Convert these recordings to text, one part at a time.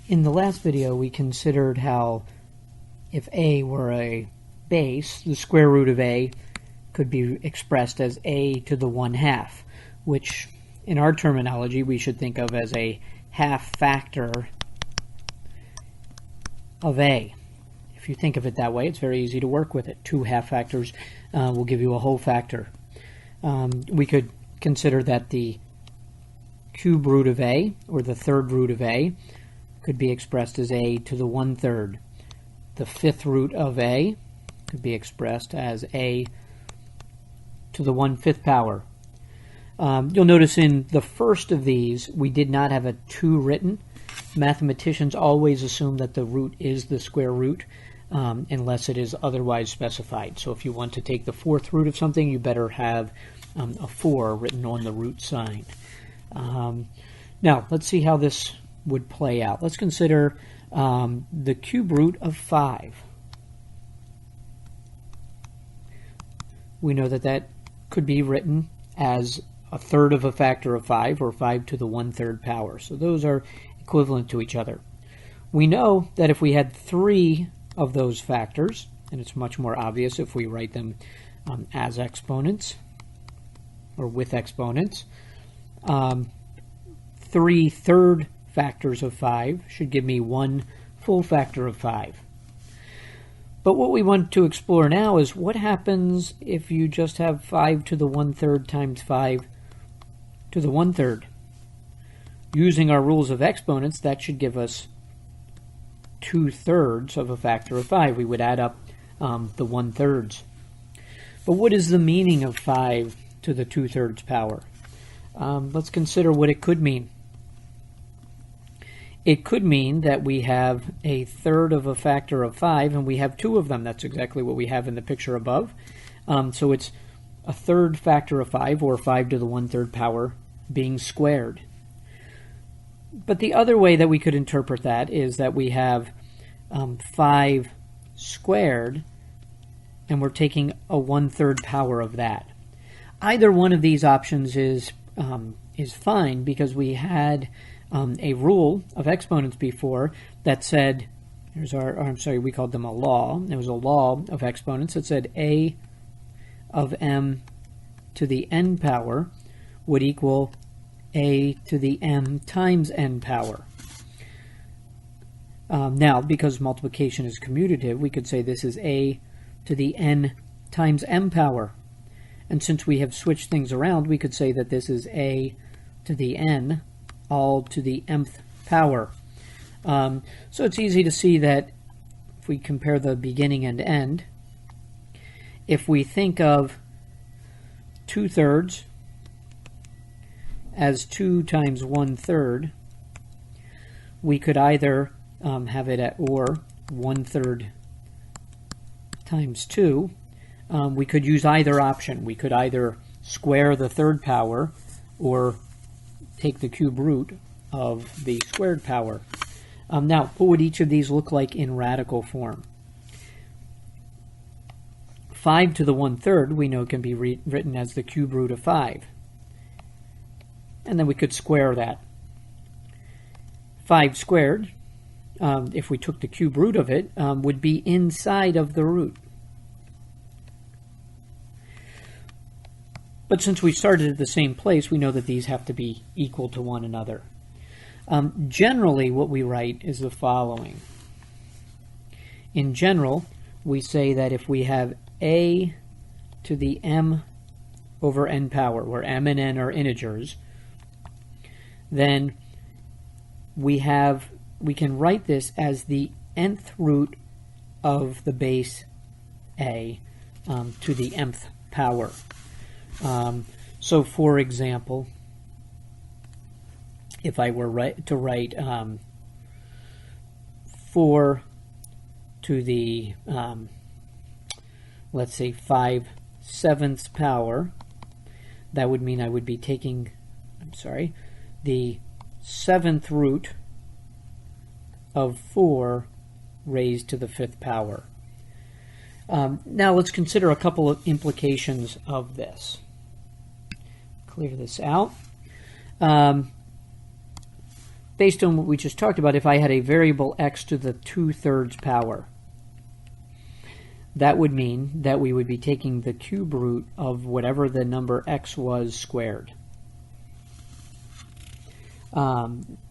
In the last video, we considered how if a were a base, the square root of a could be expressed as a to the 1/2, which in our terminology we should think of as a half factor of a. If you think of it that way, it's very easy to work with it. Two half factors will give you a whole factor. We could consider that the cube root of a, or the third root of a, could be expressed as a to the 1/3. The fifth root of a could be expressed as a to the 1/5 power. You'll notice in the first of these, we did not have a 2 written. Mathematicians always assume that the root is the square root unless it is otherwise specified. So if you want to take the fourth root of something, you better have a 4 written on the root sign. Now, let's see how this would play out. Let's consider the cube root of 5. We know that that could be written as a third of a factor of 5, or 5 to the 1/3 power. So those are equivalent to each other. We know that if we had 3 of those factors, and it's much more obvious if we write them as exponents, or with exponents, 3 third factors of 5 should give me 1 full factor of 5. But what we want to explore now is what happens if you just have 5 to the 1/3 times 5 to the 1/3. Using our rules of exponents, that should give us 2/3 of a factor of 5. We would add up the 1/3. But what is the meaning of 5 to the 2/3 power? Let's consider what it could mean. It could mean that we have a third of a factor of 5, and we have 2 of them. That's exactly what we have in the picture above. So it's a third factor of 5, or 5 to the 1/3 power, being squared. But the other way that we could interpret that is that we have 5 squared, and we're taking a 1/3 power of that. Either one of these options is fine, because we had a rule of exponents before that said, we called them a law. There was a law of exponents that said a of m to the n power would equal a to the m times n power. Now, because multiplication is commutative, we could say this is a to the n times m power. And since we have switched things around, we could say that this is a to the n all to the mth power. So it's easy to see that if we compare the beginning and end, if we think of 2/3 as 2 times 1/3, we could either have it at or 1/3 times 2. We could use either option. We could either square the third power or take the cube root of the squared power. Now, what would each of these look like in radical form? 5 to the 1/3 we know can be written as the cube root of 5. And then we could square that. 5 squared, if we took the cube root of it, would be inside of the root. But since we started at the same place, we know that these have to be equal to one another. Generally, what we write is the following. In general, we say that if we have a to the m over n power, where m and n are integers, then we can write this as the nth root of the base a to the mth power. So, for example, if I were to write 4 to the, let's say, 5/7 power, that would mean I would be taking, the 7th root of 4 raised to the 5th power. Now let's consider a couple of implications of this. Clear this out. based on what we just talked about, if I had a variable x to the 2/3 power, that would mean that we would be taking the cube root of whatever the number x was squared.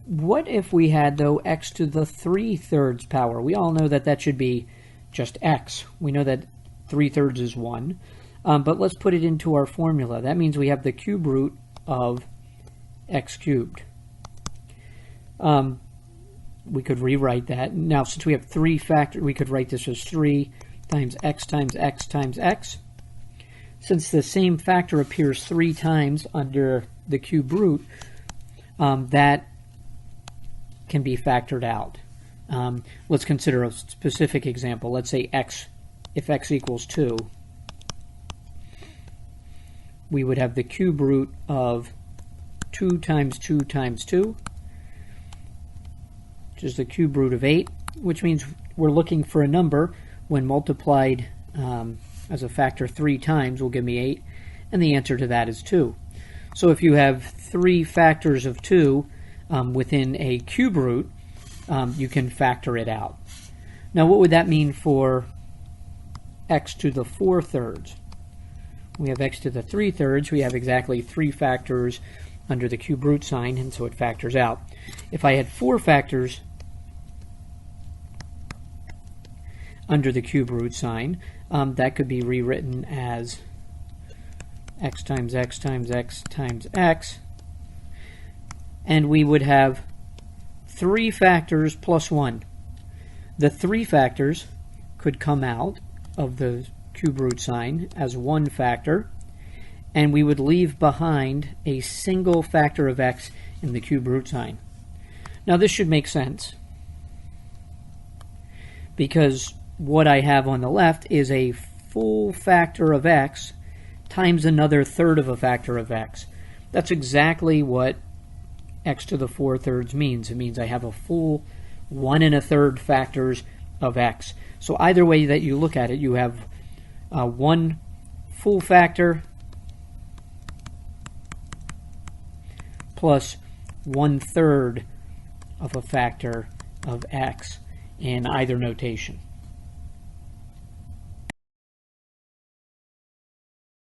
What if we had, though, x to the 3/3 power? We all know that that should be just x. We know that 3/3 is 1. But let's put it into our formula. That means we have the cube root of x cubed. We could rewrite that. Now, since we have three factors, we could write this as 3 times x times x times x. Since the same factor appears 3 times under the cube root, that can be factored out. Let's consider a specific example. Let's say if x equals 2, we would have the cube root of 2 times 2 times 2, which is the cube root of 8, which means we're looking for a number when multiplied as a factor 3 times will give me 8, and the answer to that is 2. So if you have 3 factors of 2 within a cube root, you can factor it out. Now what would that mean for x to the 4/3? We have x to the 3/3, we have exactly 3 factors under the cube root sign, and so it factors out. If I had 4 factors under the cube root sign, that could be rewritten as x times x times x times x, and we would have 3 factors plus 1. The 3 factors could come out of the cube root sign as 1 factor, and we would leave behind a single factor of x in the cube root sign. Now this should make sense, because what I have on the left is a full factor of x times another third of a factor of x. That's exactly what x to the 4/3 means. It means I have a full 1 1/3 factors of x. So either way that you look at it, you have one full factor plus 1/3 of a factor of x in either notation.